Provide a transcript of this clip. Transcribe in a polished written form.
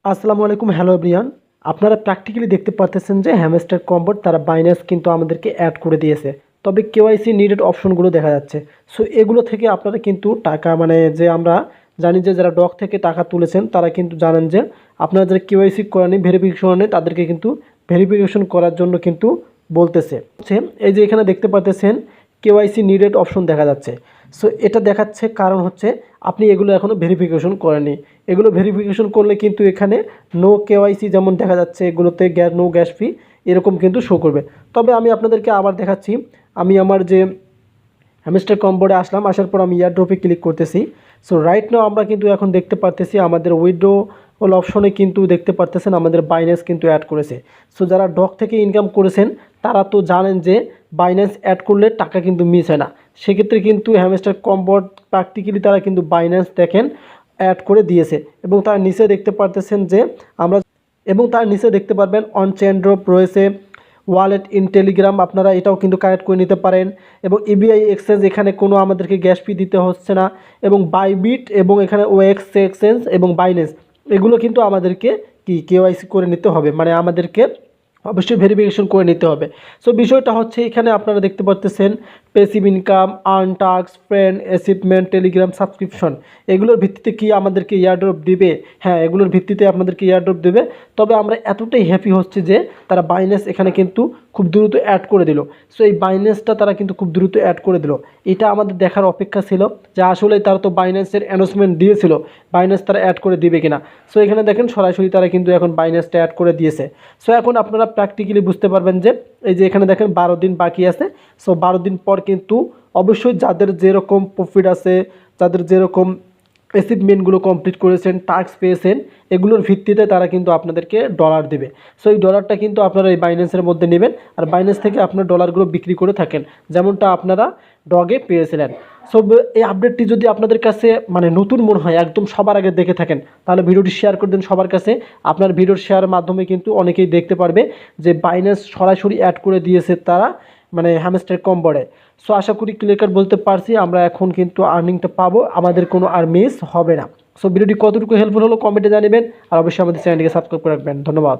আসসালামু আলাইকুম, hello everyone. আপনারা প্র্যাকটিক্যালি দেখতে পারতেছেন যে হ্যামস্টার কম্বোর তারা বাইন্যান্স কিন্তু আমাদেরকে অ্যাড করে দিয়েছে। তবে কেওয়াইসি নিডেড অপশনগুলো দেখা যাচ্ছে। সো এগুলো থেকে আপনারা কিন্তু টাকা যে আমরা জানি যে যারা ডগ থেকে টাকা তুলেছেন তারা কিন্তু জানেন যে আপনারা যারা কেওয়াইসি করেনি, ভেরিফিকেশন নেই, তাদেরকে কিন্তু ভেরিফিকেশন করার জন্য কিন্তু বলতেছে। এই যে এখানে দেখতে পাচ্ছেন কেওয়াইসি নিডেড অপশন দেখা যাচ্ছে। সো এটা দেখাচ্ছে কারণ হচ্ছে আপনি এগুলো এখনও ভেরিফিকেশন করেননি। এগুলো ভেরিফিকেশন করলে কিন্তু এখানে নো কেওয়াইসি যেমন দেখা যাচ্ছে, এগুলোতে নো গ্যাস ফি এরকম কিন্তু শো করবে। তবে আমি আপনাদেরকে আবার দেখাচ্ছি। আমি আমার যে হ্যামস্টার কম্বোর্ডে আসলাম, আসার পর আমি এয়ারড্রপে ক্লিক করতেছি। সো রাইট নাও আমরা কিন্তু এখন দেখতে পারতেছি আমাদের উইথড্র অপশনে কিন্তু দেখতে পারতেছেন আমাদের বাইন্যান্স কিন্তু অ্যাড করেছে। সো যারা ডগ থেকে ইনকাম করেছেন তারা তো জানেন যে বাইন্যান্স অ্যাড করলে টাকা কিন্তু মিস হয় না। সেক্ষেত্রে কিন্তু হ্যামস্টার কম্বোর্ড প্র্যাকটিক্যালি তারা কিন্তু বাইন্যান্স দেখেন অ্যাড করে দিয়েছে। এবং তার নিচে দেখতে পারতেছেন যে আমরা তার নিচে দেখতে পারবেন অন চেইন ড্রপ রয়েছে, ওয়ালেট ইন টেলিগ্রাম, আপনারা এটাও কিন্তু কানেক্ট করে নিতে পারেন। এবং ইবিআই এক্সচেঞ্জ, এখানে কোনো আমাদেরকে গ্যাস ফি দিতে হচ্ছে না। এবং বাইবিট এবং এখানে ওএক্স এক্সচেঞ্জ এবং বাইন্যান্স এগুলো কিন্তু আমাদেরকে কেওয়াইসি করে নিতে হবে, আমাদেরকে অবশ্যই ভেরিফিকেশন করে নিতে হবে। সো বিষয়টা হচ্ছে এখানে আপনারা দেখতে পাচ্ছেন passive income, earn task, friend, achievement, Telegram subscription, এগুলোর ভিত্তিতে কি আমাদেরকে ইয়ারড্রপ দিবে? হ্যাঁ, এগুলোর ভিত্তিতে আপনাদেরকে ইয়ারড্রপ দেবে। তবে আমরা এতটাই হ্যাপি হচ্ছে যে তারা বাইন্যান্স এখানে কিন্তু খুব দ্রুত অ্যাড করে দিল। সো এই বাইন্যান্সটা তারা কিন্তু খুব দ্রুত অ্যাড করে দিল। এটা আমাদের দেখার অপেক্ষা ছিল যে আসলে তারা তো বাইন্যান্সের অ্যানাউন্সমেন্ট দিয়েছিল, বাইন্যান্স তারা অ্যাড করে দিবে কিনা। সো এখানে দেখেন সরাসরি তারা কিন্তু এখন বাইন্যান্সটা অ্যাড করে দিয়েছে। সো এখন আপনারা প্র্যাকটিক্যালি বুঝতে পারবেন যে এই যে এখানে দেখেন 12 দিন বাকি আছে। সো 12 দিন পর কিন্তু অবশ্যই যাদের যেরকম প্রফিট আছে, যাদের যেরকম অ্যাচিভমেন্টগুলো কমপ্লিট করেছেন, টাস্ক পেয়েছেন, এগুলোর ভিত্তিতে তারা কিন্তু আপনাদেরকে ডলার দেবে। সো এই ডলারটা কিন্তু আপনারা এই বাইন্যান্সের মধ্যে নেবেন, আর বাইন্যান্স থেকে আপনার ডলারগুলো বিক্রি করে থাকেন, যেমনটা আপনারা ডগে পেয়েছিলেন। সো এই আপডেটটি যদি আপনাদের কাছে নতুন মনে হয়, একদম সবার আগে দেখে থাকেন, তাহলে ভিডিওটি শেয়ার করে দেন সবার কাছে। আপনার ভিডিওর শেয়ারের মাধ্যমে কিন্তু অনেকেই দেখতে পারবে যে বাইন্যান্স সরাসরি অ্যাড করে দিয়েছে তারা হ্যামস্টার কম্বোর্ডে। সো আশা করি ক্লিয়ার কাট বলতে পারছি, আমরা এখন কিন্তু আর্নিংটা পাবো, আমাদের কোনো আর মিস হবে না। সো ভিডিওটি কতটুকু হেল্পফুল হলো কমেন্টে জানাবেন, আর অবশ্যই আমাদের চ্যানেলটিকে সাবস্ক্রাইব করে রাখবেন। ধন্যবাদ।